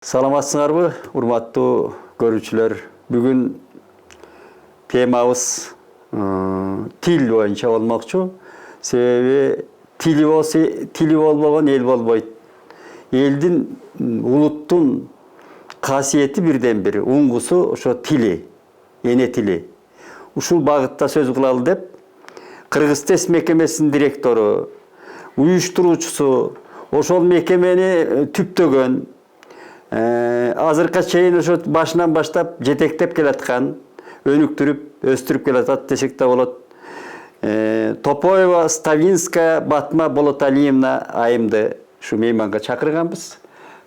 Саламатсыңарбы, урматтуу көрүүчүлөр. Бүгүн темабыз тил боюнча болмокчу. Себеби тили болбогон эл болбойт. Элдин, улуттун касиети бирден бири, уңгусу ошо тили, эне тили. Ушул багытта сөз кылалы деп, Кыргыз ТЭС мекемесинин директору, уюштуруучусу, ошол мекемени түптөгөн, азыркыга чейин ошо башынан баштап жетектеп келаткан, өнүктүрүп, өстүрүп келатат десек да болот. Топоева Ставинская Батма Болоталиевна айымды ушу мейманга чакырганбыз.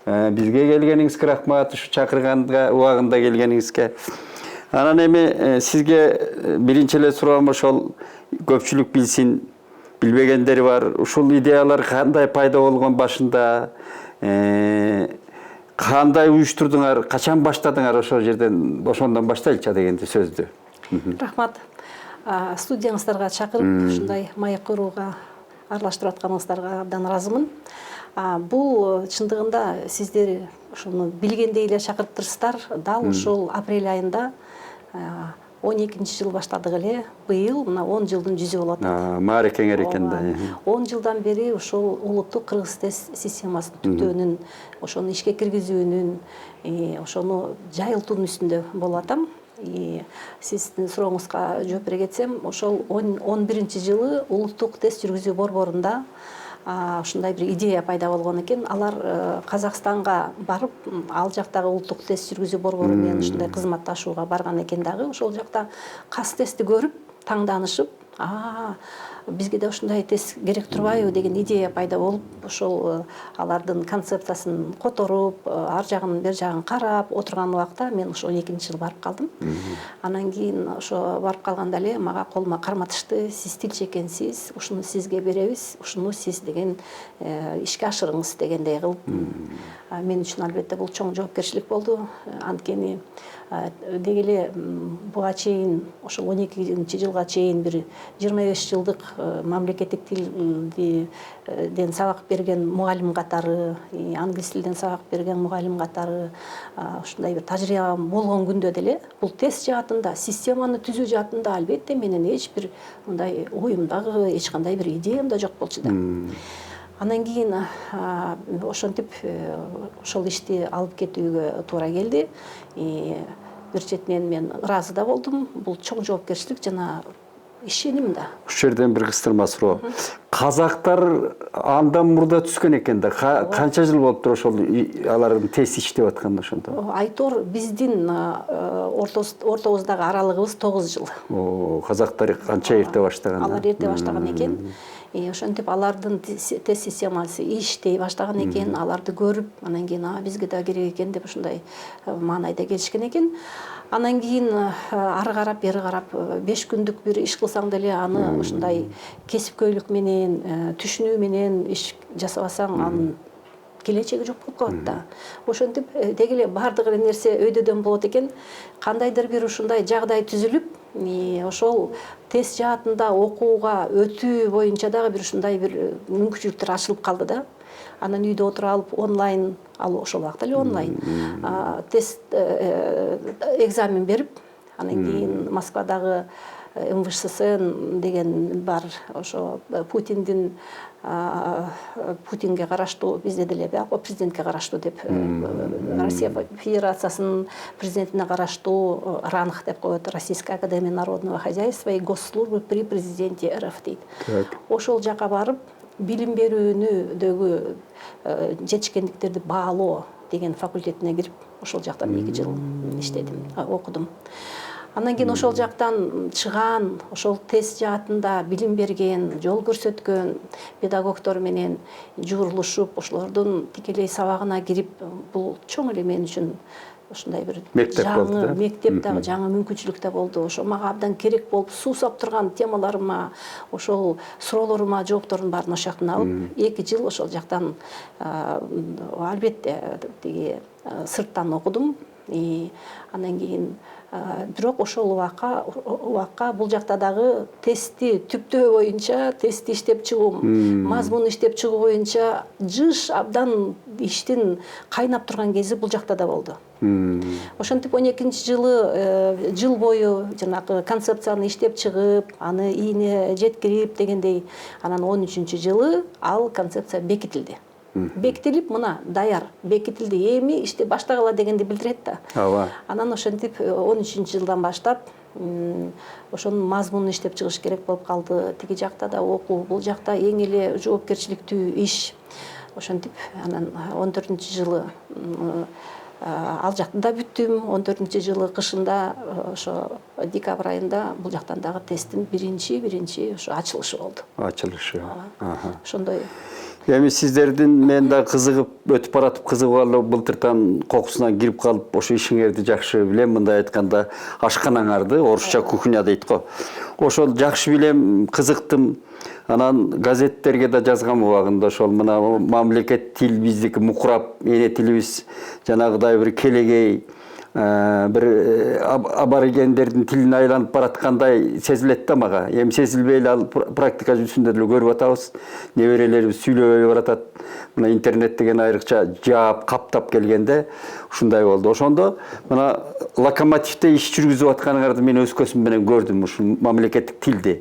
Бизге келгениңизге рахмат, ушу чакырганга убагында келгениңизге. Анан эми сизге биринчи эле суроом ошол көпчүлүк билсин, билбегендери бар. Ушул идеялар кандай пайда болгон башында? Кандай уюштурдуңар, качан баштадыңар ошол жерден, ошондон баштайлычы дегенди сөздү. Рахмат. Студияңыздарга чакырып, ушундай маек курууга аралаштырып атканыңыздарга абдан ыраазымын. Бул чындыгында сиздер ушуну билгендей эле чакырыптырсыздар. Дал ушул апрель айында 12-нчи жыл баштадык эле. Быйыл мына 10 жылдын жүзү болот. Маареке экен да. 10 жылдан бери ушул улуттук Кыргыз ТЭС системасын түптөөнүн, ошону ишке киргизүүнүн, ошону жайылтуунун үстүндө болуп атам. Сиздин сурооңузга жооп бере кетсем, ошол 11-нчи жылы улуттук ТЭС жүргүзүү борборунда ушундай бир идея пайда болгон экен. Алар Казакстанга барып, ал жактагы улуттук ТЭС жүргүзүү борбору менен ушундай кызматташууга барган экен дагы. Ошол жакта кас ТЭСти көрүп, таңданышып, бизге да ушундай ТЭС керек турбайбы деген идея пайда болуп, ошол алардын концепциясын которуп, ар жагын бер жагын карап отурган убакта мен ошо 12-нчи жылы барып калдым. Анан кийин ошо барып калганда эле мага колума карматышты. Сиз тилчи экенсиз, ушуну сизге беребиз, ушуну сиз деген ишке ашырыңыз дегендей кылып. Мен үчүн албетте бул чоң жоопкерчилик болду. Анткени деги эле буга чейин ошол 12-нчи жылга чейин бир 25 жылдык мамлекеттик тилден сабак берген мугалим катары, англис тилден сабак берген мугалим катары ушундай бир тажрыйбам болгон күндө деле бул ТЭС жаатында, системаны түзүү жаатында албетте менин эч бир мындай оюмдагы эч кандай бир идеям да жок болчу да. Анан кийин ошентип ошол ишти алып кетүүгө туура келди. Бир четинен мен ыраазы да болдум. Бул чоң жоопкерчилик жана ишеним да. Ушул жерден бир кыстырма суроо. Казактар андан мурда түскөн экен да. Канча жыл болуптур ошол алардын ТЭС иштеп атканда ошондо? Айтор биздин ортобуздагы аралыгыбыз 9 жыл. Казактар канча эрте баштаган? Алар эрте баштаган экен. Ошентип алардын ТЭС системасы иштей баштаган экен, аларды көрүп, анан кийин бизге да керек экен деп ушундай маанайда келишкен экен. Анан кийин ары карап, бери карап 5 күндүк бир иш кылсаң деле аны ушундай кесипкөйлүк менен, түшүнүү менен иш жасабасаң анын келечеги жок болуп калат да. Ошентип деги эле бардык нерсе өйдөдөн болот экен. Кандайдыр бир ушундай жагдай түзүлүп, ошол ТЭС жаатында окууга өтүү боюнча дагы бир ушундай бир мүмкүнчүлүктөр ачылып калды да. Анан үйдө отуруп алып онлайн, ал ошол убакта эле онлайн тест экзамен берип, анан кийин Москвадагы МВШСН деген бар, ошо Путинге караштуу, бизде деле президентке караштуу деп, Россия Федерациясынын президентине караштуу РАНХ деп коет, Российская академия народного хозяйства и госслужбы при президенте РФ дейт. Ошол жака барып, билим берүүнүдөгү жетишкендиктерди баалоо деген факультетине кирип, ошол жакта 2 жыл иштедим, окудум. Анан кийин ошол жактан чыган, ошол ТЭС жаатында билим берген, жол көрсөткөн педагогдор менен жуурулушуп, ошолордун тикелей сабагына кирип, бул чоң эле мен үчүн ушундай бир жаңы мектеп дагы, жаңы мүмкүнчүлүк да болду. Ошо мага абдан керек болуп, суусап турган темаларыма, ошол суроолорума жооптордун баарын ошол жактан алып, 2 жыл ошол жактан албетте тиги сырттан окудум. Анан кийин бирок ошол убакка бул жакта дагы тестти түптөө боюнча тестти иштеп чыгуу, мазмун иштеп чыгуу боюнча жыш абдан иштин кайнап турган кези бул жакта да болду. Ошентип 12-жылы жыл бою жанагы концепцияны иштеп чыгып, аны ийине жеткирип дегендей, анан 13-жылы ал концепция бекитилди. Бекитилип, мына даяр, бекитилди, эми ишти баштагыла дегенди билдирет да. Ооба. Анан ошентип 13-жылдан баштап ошонун мазмунун иштеп чыгыш керек болуп калды. Тиги жакта да окуу, бул жакта эң эле жоопкерчиликтүү иш. Ошентип анан 14-жылы ал жакты да бүттүм. 14-жылы кышында ошо декабрь айында бул жактан дагы тесттин биринчи ошо ачылышы болду. Ачылышы. Ошондой. Эми сиздердин мен да кызыгып өтүп баратып кызыгып алып былтыртан кокусуна кирип калып ошо ишиңерди жакшы билем. Мындай айтканда ашканаңарды орусча кухня дейт го. Ошол жакшы билем, кызыктым. Анан газеттерге да жазгам убагында ошол мына мамлекет тил биздики мукурап, эне тилибиз жанагыдай бир келегей бир аборигендердин тилине айланып бараткандай сезилет да мага. Эми сезилбей эле ал практика жүзүндө деле көрүп атабыз. Неберелерибиз сүйлөбөй баратат. Мына интернет деген айрыкча жаап, каптап келгенде ушундай болду. Ошондо мына локомотивде иш жүргүзүп атканыңарды мен өз көзүм менен көрдүм ушул мамлекеттик тилди.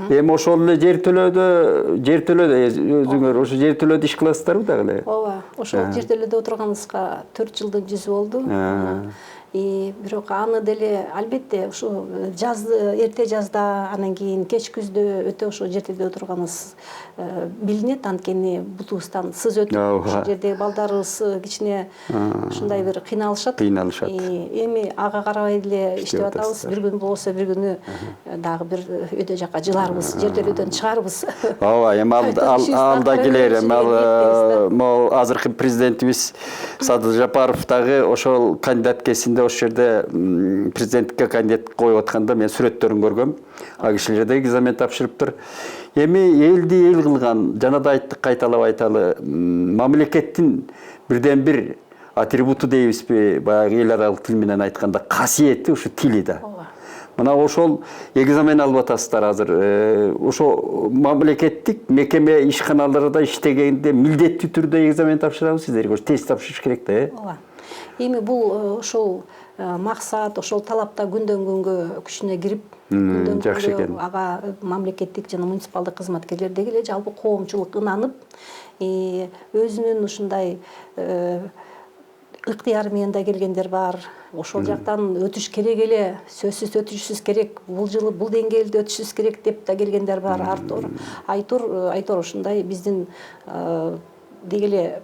Эми ошол эле жер төлөөдө өзүңөр ошо жер төлөөдө иш кыласыздарбы дагы эле? Ооба, ошол жер төлөөдө отурганыбызга 4 жылдын жүзү болду. Бирок аны деле албетте ушу эрте жазда, анан кийин кеч күздө өтө ошо жер төлөөдө отурганыбыз билинет, анткени бутубуздан сыз өтүп, ошол жердеги балдарыбыз кичине ушундай бир кыйналышат. Эми ага карабай эле иштеп атабыз. Бир күн болсо бир күнү дагы бир өйдө жакка жыларбыз, жер төлөөдөн чыгарбыз. Ооба, эми алда келер. Могу азыркы президентибиз Садыр Жапаров дагы ошол кандидат кезинде ошол жерде президенттикке кандидат коюп атканда мен сүрөттөрүн көргөм. А кишилер да экзамен тапшырыптыр. Эми элди эл кылган, жана да айттык, кайталап айталы, мамлекеттин бирден бир атрибуту дейбизби, баягы эл аралык тил менен айтканда касиети ушу тили да. Мына ошол экзамен алып атасыздар азыр. Ошо мамлекеттик мекеме ишканаларда иштегенде милдеттүү түрдө экзамен тапшырабы сиздерге? Тест тапшырыш керек да, Ооба. Эми бул ошол максат, ошол талапта күндөн күнгө күчүнө кирип, жакшы экен. Ага мамлекеттик жана муниципалдык кызматкерлер деги эле жалпы коомчулук ынанып, өзүнүн ушундай ыктыяры менен да келгендер бар. Ошол жактан өтүш керек эле, сөзсүз өтүшүбүз керек, бул жылы бул деңгээлде өтүшүбүз керек деп да келгендер бар. Айтор ушундай биздин деги эле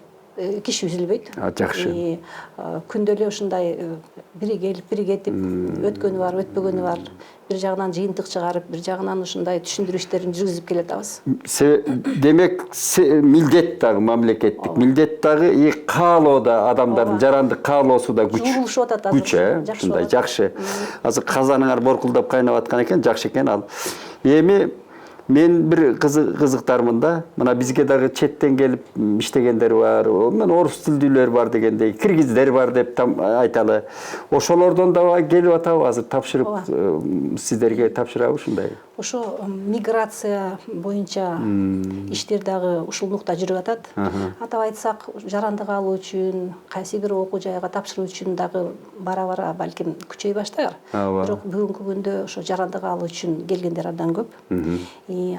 киши үзүлбөйт. Жакшы. Күндө эле ушундай бири келип, бири кетип, өткөнү бар, өтпөгөнү бар. Бир жагынан жыйынтык чыгарып, бир жагынан ушундай түшүндүрүү иштерин жүргүзүп келатабыз. Демек, милдет дагы мамлекеттик, милдет дагы каалоо да, адамдардын жарандык каалоосу да күч. Жугулушуп атат азыр. Күч, ушундай жакшы. Азыр казаныңар боркулдап кайнап аткан экен, жакшы экен ал. Эми мен бир кызыктармын да. Мына бизге дагы четтен келип иштегендер бар, мен орус тилдүүлөр бар дегендей, киргиздер бар деп айталы. Ошолордон да келип атабы азыр тапшырып, сиздерге тапшырабы ушундай? Ошо миграция боюнча иштер дагы ушулнукта жүрүп атат. Атап айтсак, жарандык алуу үчүн, кайсы бир окуу жайга тапшыруу үчүн дагы бара-бара балким күчөй баштайар. Бирок бүгүнкү күндө ошо жарандык алуу үчүн келгендер абдан көп.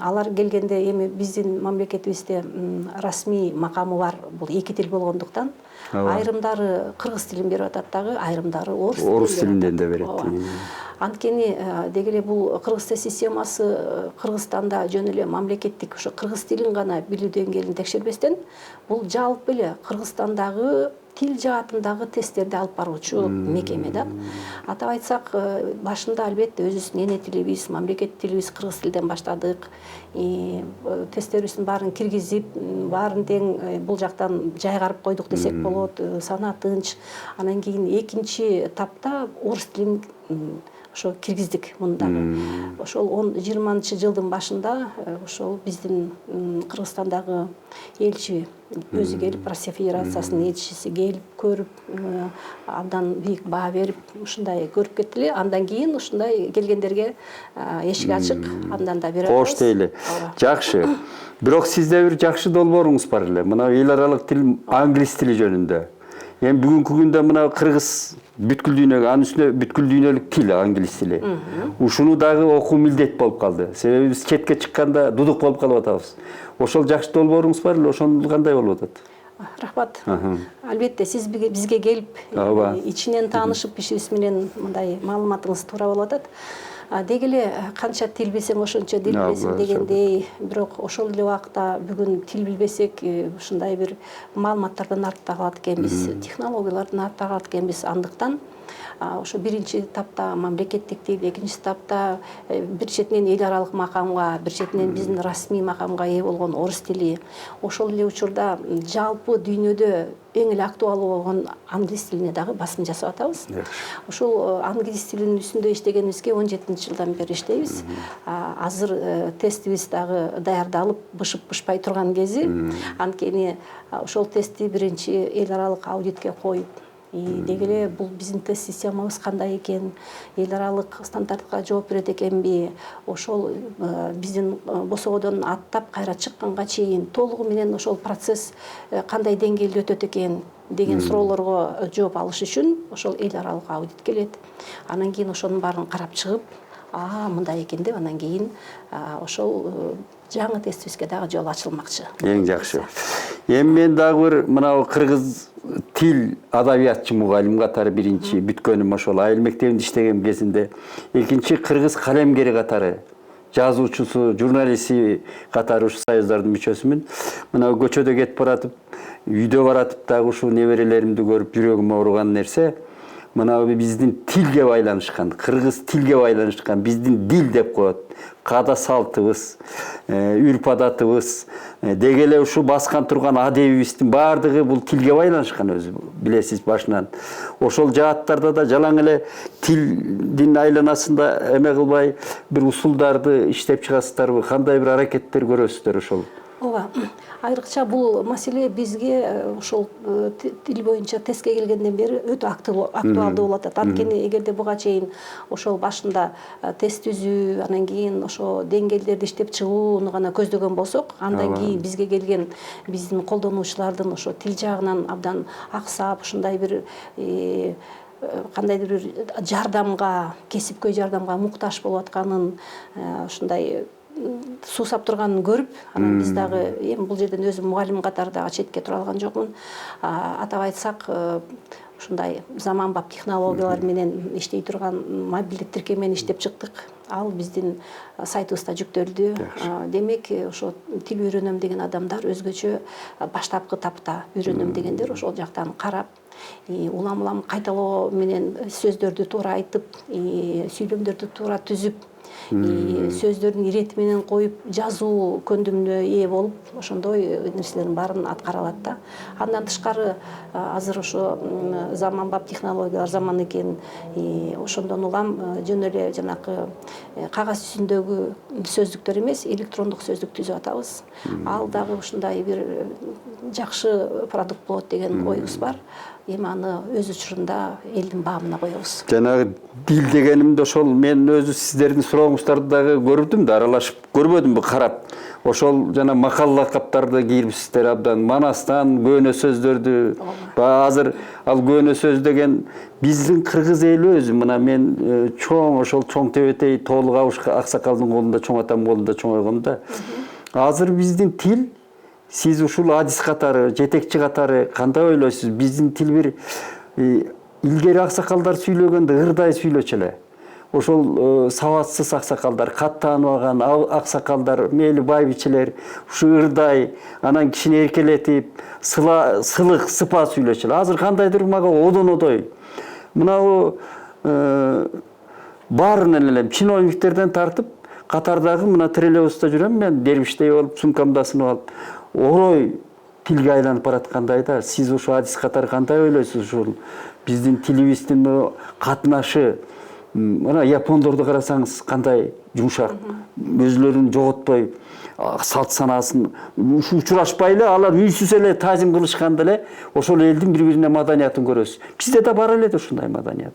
Алар келгенде эми биздин мамлекетибизде расмий макамы бар, бул эки тил болгондуктан айрымдары кыргыз тилин берип атат дагы, айрымдары орус тилинен да берет. Анткени деги эле бул кыргыз тест системасы Кыргызстанда жөн эле мамлекеттик ошо кыргыз тилин гана билүү деңгээлин текшербестен, бул жалпы эле Кыргызстандагы тил жаатындагы тесттерди алып баруучу мекеме да. Атап айтсак, башында албетте өзүбүздүн эне тилибиз, мамлекет тилибиз кыргыз тилден баштадык. Тесттерибиздин баарын киргизип, баарын тең бул жактан жайгарып койдук десек болот, сана тынч. Анан кийин экинчи этапта орус тилин ошо киргиздик мындагы. Ошол 20 жылдын башында ошол биздин Кыргызстандагы элчи өзү келип, Россия Федерациясынын элчиси келип көрүп, андан бийик баа берип, ушундай көрүп кетти эле. Андан кийин ушундай келгендерге эшик ачык, андан да бере алабыз. Кош дейли. Жакшы. Бирок сизде бир жакшы долбооруңуз бар эле. Мына эл аралык тил англис тили жөнүндө. Эми бүгүнкү күндө мына кыргыз бүткүл дүйнөгө, анын үстүнө бүткүл дүйнөлүк тил англис тили. Ушуну дагы окуу милдет болуп калды. Себеби биз четке чыкканда дудук болуп калып атабыз. Ошол жакшы долбооруңуз бар эле, ошону кандай болуп атат? Рахмат. Албетте, сиз бизге келип, ичинен таанышып, ишибиз менен мындай маалыматыңыз туура болуп атат. Деги эле канча тил билсең ошончо дил билесиң дегендей, бирок ошол эле убакта бүгүн тил билбесек, ушундай бир маалыматтардан артта калат экенбиз, технологиялардан артта калат экенбиз. Андыктан ошо биринчи таапта мамлекеттик тил, экинчи таапта бир четинен эл аралык макамга, бир четинен биздин расмий макамга ээ болгон орус тили. Ошол эле учурда жалпы дүйнөдө эң эле актуалдуу болгон англис тилине дагы басым жасап атабыз. Ошол англис тилинин үстүндө иштегенибизге 17-жылдан бери иштейбиз. Азыр тестибиз дагы даярдалып, бышып-бышпай турган кези. Анткени ошол тестти биринчи эл аралык аудитке коюп, деги эле бул биздин тест системабыз кандай экен, эл аралык стандартка жооп берет экенби, ошол биздин босогодон аттап кайра чыкканга чейин толугу менен ошол процесс кандай деңгээлде өтөт экен деген суроолорго жооп алыш үчүн ошол эл аралык аудит келет. Анан кийин ошонун баарын карап чыгып, мындай экен деп, анан кийин ошол жаңы тестибизге дагы жол ачылмакчы. Эң жакшы. Эми мен дагы бир мына кыргыз тил адабиятчы мугалим катары биринчи бүткөнүм ошол айыл мектебинде иштеген кезинде, экинчи кыргыз калемгери катары, жазуучусу, журналисти катары ушу союздардын мүчөсүмүн. Мына көчөдө кетип баратып, үйдө баратып дагы ушу неберелеримди көрүп жүрөгүм ооруган нерсе, мына биздин тилге байланышкан, кыргыз тилге байланышкан, биздин дил деп коет. Када салтыбыз, үрп адатыбыз, деги эле ушу баскан турган адебибиздин баардыгы бул тилге байланышкан, өзү билесиз башынан. Ошол жааттарда да жалаң эле тилдин айланасында эме кылбай бир усулдарды иштеп чыгасыздарбы, кандай бир аракеттер көрөсүздөр ошол? Ооба. Айрыкча бул маселе бизге ошол тил боюнча тестке келгенден бери өтө актуалдуу болуп атат. Анткени эгерде буга чейин ошол башында тест түзүү, анан кийин ошо деңгээлдерди иштеп чыгууну гана көздөгөн болсок, андан кийин бизге келген биздин колдонуучулардын ошо тил жагынан абдан аксап, ушундай бир кандайдыр бир жардамга, кесипкөй жардамга муктаж болуп атканын, ушундай суусап турганын көрүп, анан биз дагы эми бул жерден өзүм мугалим катары дагы четке тура алган жокмун. Атап айтсак, ушундай заманбап технологиялар менен иштей турган мобилдик тиркемени иштеп чыктык. Ал биздин сайтыбызда жүктөлдү. Демек, ошо тил үйрөнөм деген адамдар өзгөчө баштапкы тапта үйрөнөм дегендер ошол жактан карап, улам-улам кайталоо менен сөздөрдү туура айтып, сүйлөмдөрдү туура түзүп, сөздөрдүн ирети менен коюп, жазуу көндүмүнө ээ болуп, ошондой нерселердин баарын аткара алат да. Андан тышкары азыр ошо заманбап технологиялар заманы экен, ошондон улам жөн эле жанакы кагаз жүзүндөгү сөздүктөр эмес, электрондук сөздүк түзүп атабыз. Ал дагы ушундай бир жакшы продукт болот деген оюбуз бар. Эми аны өз учурунда элдин баамына коебуз. Жанагы дил дегенимде ошол мен өзү сиздердин сурооңуздарды дагы көрдүм да, аралашып көрбөдүмбү карап. Ошол жана макал лакаптарды кийирипсиздер абдан, манастан көөнө сөздөрдү. Азыр ал көөнө сөз деген биздин кыргыз эли өзү, мына мен чоң ошол чоң тебетей тоолук аксакалдын колунда, чоң атамдын колунда чоңойгом да. Азыр биздин тил, сиз ушул адис катары, жетекчи катары кандай ойлойсуз? Биздин тил бир илгери аксакалдар сүйлөгөндө ырдай сүйлөчү эле. Ошол сабатсыз аксакалдар, кат тааныбаган аксакалдар, мейли байбичелер ушу ырдай, анан кишини эркелетип, сылык, сыпа сүйлөчү эле. Азыр кандайдыр мага одон-одой. Мына баарынан эле чиновниктерден тартып, катардагы мына троллейбуста жүрөм мен, дербиштей болуп, сумкамды асынып алып, орой тилге айланып бараткандай да. Сиз ушу адис катары кандай ойлойсуз ушул биздин тилибиздин катнашы, Мына япондорду карасаңыз кандай жумшак, өзлөрүн жоготпой, салт санаасын учурашпай эле алар үйсүз эле таазим кылышканда эле ошол элдин бири-бирине маданиятын көрөсүз. Бизде да бар эле да ушундай маданият.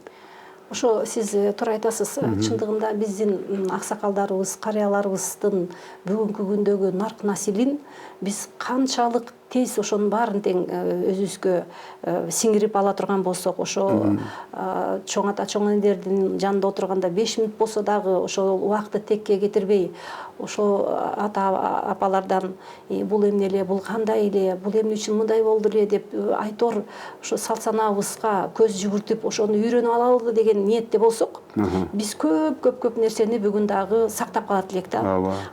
Ошо сиз туура айтасыз. Чындыгында биздин аксакалдарыбыз, карыяларыбыздын бүгүнкү күндөгү нарк насилин биз канчалык тез ошонун баарын тең өзүбүзгө сиңирип ала турган болсок, ошо чоң ата чоң энелердин жанында отурганда 5 мүнөт болсо дагы ошол убакытты текке кетирбей, ошо ата апалардан бул эмне эле, бул кандай эле, бул эмне үчүн мындай болду эле деп айтор ошо салт санаабызга көз жүгүртүп ошону үйрөнүп алалы деген ниетте болсок, биз көп нерсени бүгүн дагы сактап калат элек да.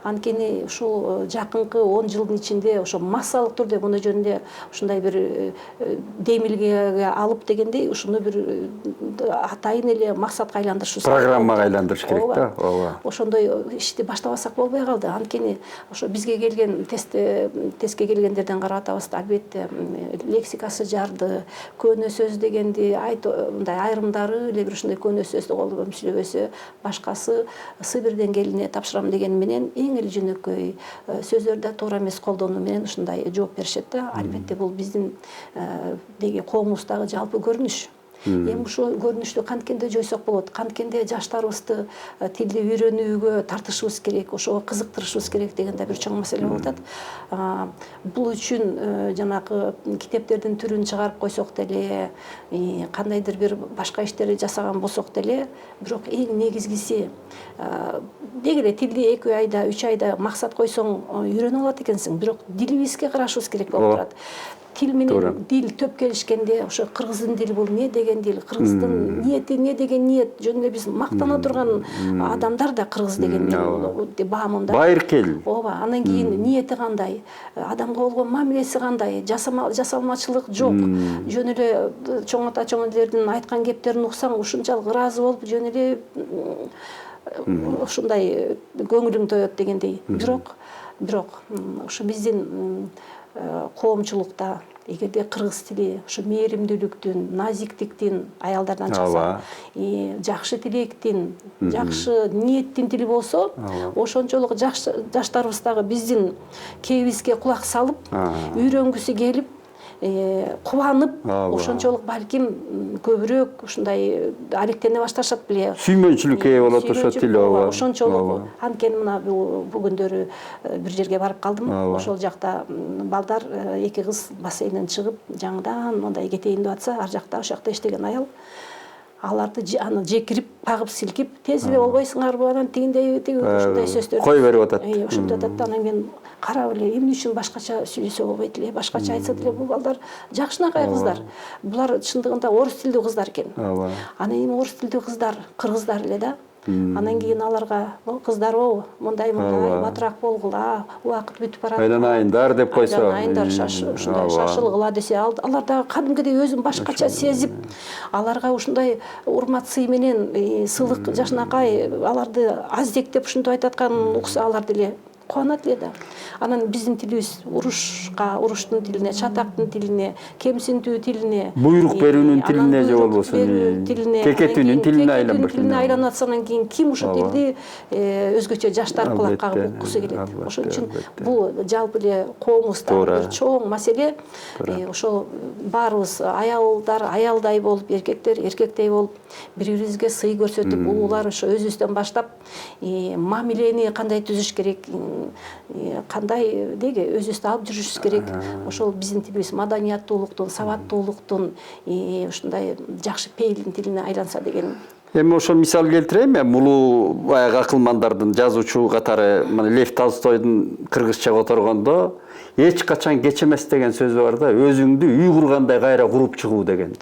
Анткени ушул жакынкы 10 жылдын ичинде ошо массалык түрдө муну жөнүндө ушундай бир демилгеге алып дегендей ушуну бир атайын эле максатка айландырышыбыз, программага айландырыш керек да. Ооба. Ошондой ишти баштабасак болбой калды. Анткени ошо бизге келген тестке келгендерден карап атабыз да, албетте лексикасы жарды, көөнө сөз дегенди мындай айрымдары эле бир ушундай көөнө сөздү колдонуп сүйлөбөсө, башкасы сыбирден келине тапшырам деген менен эң эле жөнөкөй сөздөрдү туура эмес колдонуу менен ушундай жооп беришет да. Албетте бул биздин деги коомубуздагы жалпы көрүнүш. Эми ушул көрүнүштү канткенде жойсок болот, канткенде жаштарыбызды тилди үйрөнүүгө тартышыбыз керек, ошого кызыктырышыбыз керек деген да бир чоң маселе болуп атат. Бул үчүн жанагы китептердин түрүн чыгарып койсок деле, кандайдыр бир башка иштерди жасаган болсок деле, бирок эң негизгиси деги эле тилди 2 айда, 3 айда максат койсоң үйрөнүп алат экенсиң, бирок дилибизге карашыбыз керек болуп турат. Тил менен дил төп келишкенде, ошо кыргыздын дили бул эмне деген дил, кыргыздын ниети эмне деген ниет, жөн эле биз мактана турган адамдар да кыргыз деген баамында. Байыркел. Ооба, анан кийин ниети кандай, адамга болгон мамилеси кандай, жасалмачылык жок. Жөн эле чоң ата чоң энелердин айткан кептерин уксаң, ушунчалык ыраазы болуп, жөн эле ушундай көңүлүң тоет дегендей. Бирок ошо биздин коомчулукта эгерде кыргыз тили ошо мээримдүүлүктүн, назиктиктин, аялдардан чыкса, жакшы тилектин, жакшы ниеттин тили болсо, ошончолук жаштарыбыз дагы биздин кебибизге кулак салып, үйрөнгүсү келип, кубанып, ошончолук балким көбүрөөк ушундай алектене башташат беле. Сүймөнчүлүккө ээ болот ошо тил. Ошончолук. Анткени мына бул күндөрү бир жерге барып калдым. Ошол жакта балдар 2 кыз бассейнден чыгып, жаңыдан мындай кетейин деп атса, ар жакта ошол жакта иштеген аял аларды аны жекирип, кагып силкип, тез эле болбойсуңарбы, анан тигиндей ушундай сөздөрдү кой берип атат. Ошентип атат да, анан мен карап эле эмне үчүн башкача сүйлөсө болбойт эле, башкача айтса деле бул балдар жакшынакай кыздар. Булар чындыгында орус тилдүү кыздар экен. Анан эми орус тилдүү кыздар, кыргыздар эле да. Анан кийин аларга кыздар мындай батыраак болгула, убакыт бүтүп барат. Айланайындар деп койсо. Айланайындар, ушундай шашылгыла десе, алар дагы кадимкидей өзүн башкача сезип, аларга ушундай урмат сый менен сыйлык жакшынакай аларды аздектеп ушинтип айтатканын укса, алар деле кубанат эле да. Анан биздин тилибиз уруштун тилине, чатактын тилине, кемсинтүү тилине, буйрук берүүнүн тилине же болбосо кекетүүнүн тилине айланып атсанан кийин ким ушул тилди өзгөчө жаштар кулак кагып уккусу келет. Ошон үчүн бул жалпы эле коомубузда бир чоң маселе. Ошол баарыбыз аялдар аялдай болуп, эркектер эркектей болуп, бири-бирибизге сый көрсөтүп, улуулар ошо өзүбүздөн баштап мамилени кандай түзүш керек, кандай деги өзүбүздү алып жүрүшүбүз керек. Ошол биздин тилибиз маданияттуулуктун, сабаттуулуктун, ушундай жакшы пейилдин тилине айланса деген. Эми ошол мисал келтирейинби? Улуу баягы акылмандардын жазуучу катары Лев Толстойдун кыргызча которгондо эч качан кеч эмес деген сөзү бар да, өзүңдү үй кургандай кайра куруп чыгуу деген.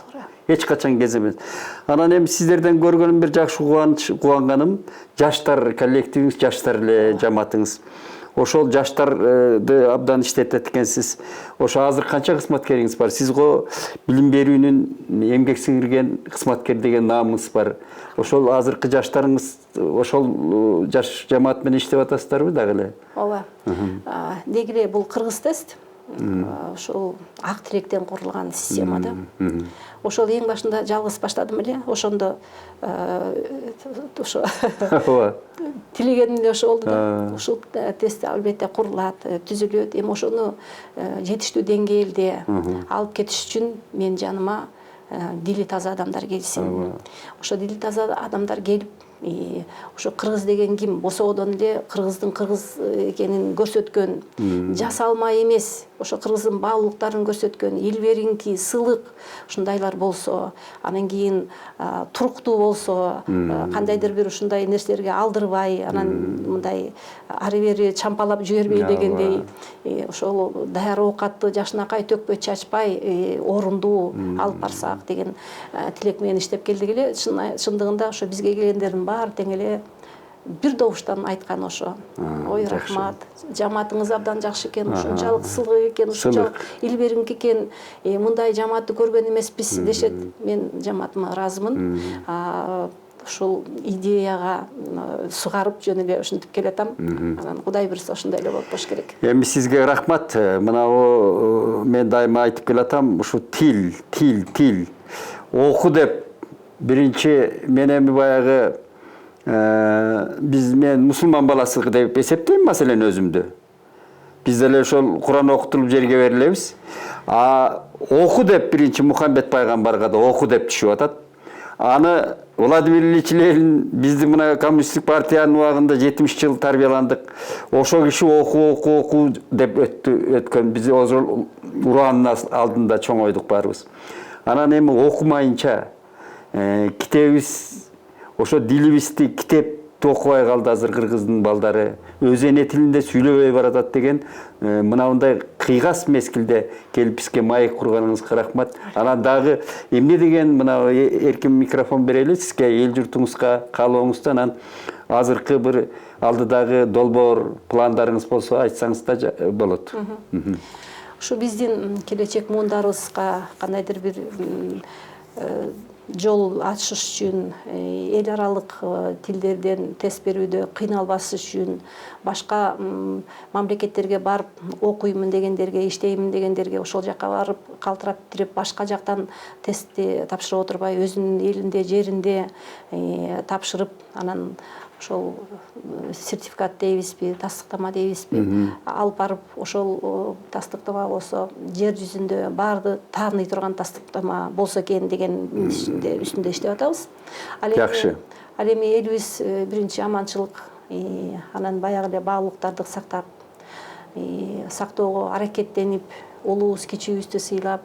Эч качан кеч эмес. Анан эми сиздерден көргөнүм бир жакшы кубанганым, жаштар коллективиңиз, жаштар эле жамаатыңыз. Ошол жаштарды абдан иштетет экенсиз. Ошо азыр канча кызматкериңиз бар? Сиз го билим берүүнүн эмгек сиңирген кызматкер деген наамыңыз бар. Ошол азыркы жаштарыңыз ошол жаш жамаат менен иштеп атасыздарбы дагы эле? Ооба. Деги эле бул кыргыз тест. ошол ак тилектен курулган система да. Ошол эң башында жалгыз баштадым эле. Ошондо ошо тилегеним эле ошол болду да. Ушул тест албетте курулат, түзүлөт. Эми ошону жетиштүү деңгээлде алып кетиш үчүн мен жаныма дили таза адамдар келсин. Ошо дили таза адамдар келип, ошо кыргыз деген ким босоодон эле кыргыздын кыргыз экенин көрсөткөн, жасалма эмес, ошо кыргыздын баалуулуктарын көрсөткөн, илберинки, сылык ушундайлар болсо, анан кийин туруктуу болсо, кандайдыр бир ушундай нерселерге алдырбай, анан мындай ары бери чампалап жибербей дегендей, ошол даяр оокатты жакшынакай төкпөй чачпай, орундуу алып барсак деген тилек менен иштеп келдик эле. Чындыгында ошо бизге келгендердин баары тең эле бир добуштан айткан ошо. Ой, рахмат, жамаатыңыз абдан жакшы экен, ушунчалык сылык экен, ушунчалык илберинки экен, мындай жамаатты көргөн эмеспиз дешет. Мен жамаатыма ыраазымын. Ушул идеяга сугарып жөн эле ушинтип келатам. Анан Кудай буйрса ошондой эле болуп болуш керек. Эми сизге рахмат. Мына мен дайыма айтып келатам, ушу тил оку деп биринчи мен эми баягы мен мусулман баласы деп эсептейм маселен өзүмдү. Биз деле ошол Куран окутулуп жерге берилебиз. Оку деп биринчи Мухаммед пайгамбарга да оку деп түшүп атат. Аны Владимир Ильич Ленин биздин мына коммунисттик партиянын убагында 70 жыл тарбияландык. Ошо киши оку деп өткөн. Биз ошол ураанын алдында чоңойдук баарыбыз. Анан эми окумайынча китебиз ошо дилибизди китепти окубай калды азыр кыргыздын балдары. Өз эне тилинде сүйлөбөй баратат деген мындай кыйгас мезгилде келип бизге маек курганыңызга рахмат. Анан дагы эмне деген мына эркин микрофон берели сизге, эл журтуңузга каалооңузду, анан азыркы бир алдыдагы долбоор пландарыңыз болсо айтсаңыз да болот. Ушу биздин келечек муундарыбызга кандайдыр бир жол ачыш үчүн, эл аралык тилдерден тест берүүдө кыйналбаш үчүн, башка мамлекеттерге барып окуймун дегендерге, иштеймин дегендерге ошол жака барып калтырап тирип башка жактан тестти тапшырып отурбай, өзүнүн элинде, жеринде тапшырып, анан ошол сертификат дейбизби, тастыктама дейбизби, алып барып ошол тастыктама болсо жер жүзүндө баарды тааный турган тастыктама болсо экен деген үстүндө иштеп атабыз. Жакшы. Ал эми элибиз биринчи аманчылык, анан баягы эле баалуулуктарды сактап, сактоого аракеттенип, улуубуз кичүүбүздү сыйлап,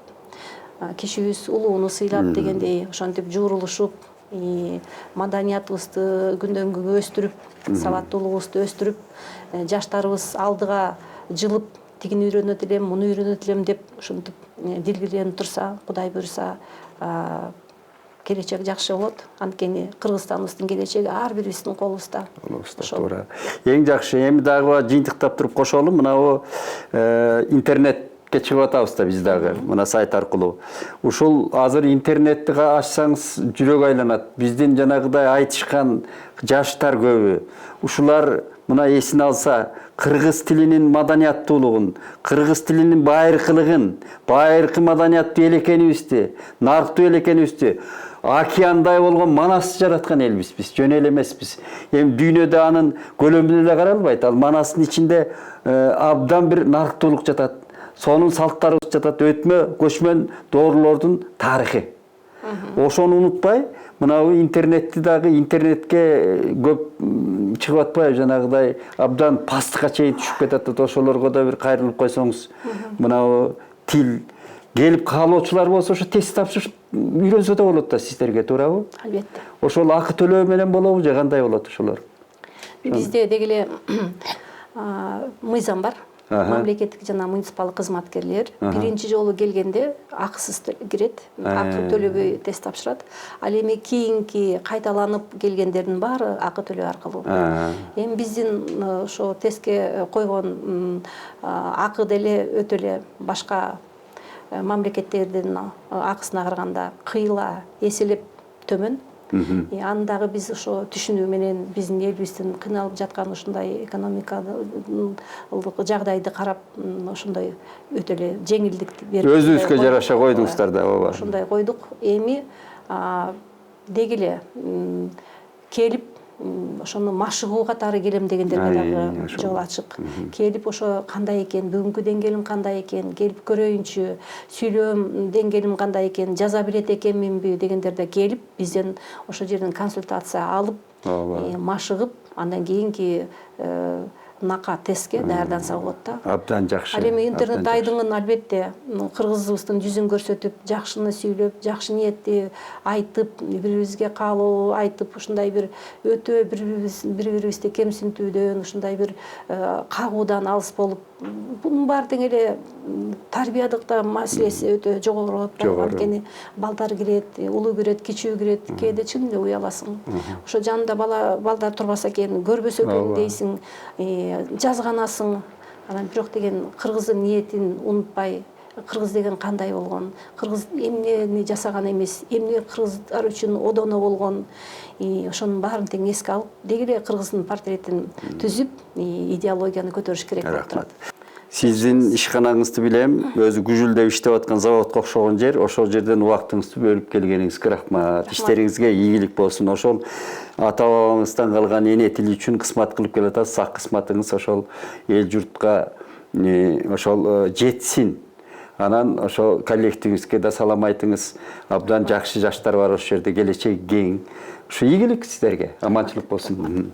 кичүүбүз улууну сыйлап дегендей ошентип жуурулушуп, маданиятыбызды күндөн күнгө өстүрүп, сабаттуулугубузду өстүрүп, жаштарыбыз алдыга жылып, тигини үйрөнөт элем, муну үйрөнөт элем деп ушинтип дилгирленип турса, Кудай буйрса, келечек жакшы болот. Анткени Кыргызстаныбыздын келечеги ар бирибиздин колубузда. Туура. Эң жакшы, эми дагы жыйынтыктап туруп кошолу, мына интернет чыгып атабыз да биз дагы мына сайт аркылуу. Ушул азыр интернетти ачсаңыз жүрөк айланат. Биздин жанагыдай айтышкан жаштар көбү. Ушулар мына эсин алса, кыргыз тилинин маданияттуулугун, кыргыз тилинин байыркылыгын, байыркы маданиятты эл экенибизди, нарктуу эл экенибизди, океандай болгон Манасты жараткан элбиз биз, жөн эле эмеспиз. Эми дүйнөдө анын көлөмүнө эле каралбайт. Ал Манастын ичинде абдан бир нарктуулук жатат. Сонун салттары жатат, өтмө, көчмөн доорулордун тарыхы. Ошону унутпай, мына интернетти дагы интернетке көп чыгып атпай, жанагыдай абдан пастыкка чейин түшүп кетет. Ошолорго да бир кайрылып койсоңуз, мына тил келип каалоочулар болсо ошо тест тапшырып үйрөнсө да болот да сиздерге, туурабы? Албетте. Ошол акы төлөө менен болобу же кандай болот ошолор? Бизде деги эле мыйзам бар. Мамлекеттик жана муниципалдык кызматкерлер биринчи жолу келгенде акысыз кирет, акы төлөбөй тест тапшырат. Ал эми кийинки кайталанып келгендердин баары акы төлөө аркылуу. Эми биздин ошо тестке койгон акы деле өтө эле башка мамлекеттердин акысына караганда кыйла эселеп төмөн. Аны дагы биз ошо түшүнүү менен биздин элибиздин кыйналып жаткан ушундай экономикалык жагдайды карап ошондой өтө эле жеңилдик берип Өзүбүзгө жараша койдуңуздар да, ооба. ошондой койдук. Эми деги эле келип ошону машыгуу катары келем дегендерге дагы жол ачык. Келип ошо кандай экен, бүгүнкү деңгээлим кандай экен, келип көрөйүнчү, сүйлөм деңгээлим кандай экен, жаза билет экенминби дегендерде келип бизден ошол жерден консультация алып, машыгып, андан кийинки нака тестке даярданса болот да. Абдан жакшы. Ал эми интернет айдыңын албетте кыргызыбыздын жүзүн көрсөтүп, жакшыны сүйлөп, жакшы ниетти айтып, бири-бирибизге каалоо айтып, ушундай бир өтө бири-бирибизди кемсинтүүдөн, ушундай бир кагуудан алыс болуп, бунун баары тең эле тарбиядыкта маселеси өтө жогору болуп, анткени балдар кирет, улуу кирет, кичүү кирет, кээде чын эле уяласың. Ошо жанында балдар турбаса экен, көрбөсө экен дейсиң, жазганасың. Анан бирок деген кыргыздын ниетин унутпай, кыргыз деген кандай болгон, кыргыз эмнени жасаган эмес, эмне кыргыздар үчүн одоно болгон, ошонун баарын тең эске алып, деги эле кыргыздын портретин түзүп, идеологияны көтөрүш керек болуп турат. Сиздин ишканаңызды билем, өзү күжүлдөп иштеп аткан заводко окшогон жер, ошол жерден убактыңызды бөлүп келгениңизге рахмат. Иштериңизге ийгилик болсун. Ошол ата-бабаңыздан калган эне тил үчүн кызмат кылып келатасыз. Ак кызматыңыз ошол эл журтка ошол жетсин. Анан ошо коллективиңизге да салам айтыңыз. Абдан жакшы жаштар бар ошол жерде, келечеги кең. Ушу ийгилик сиздерге. Аманчылык болсун.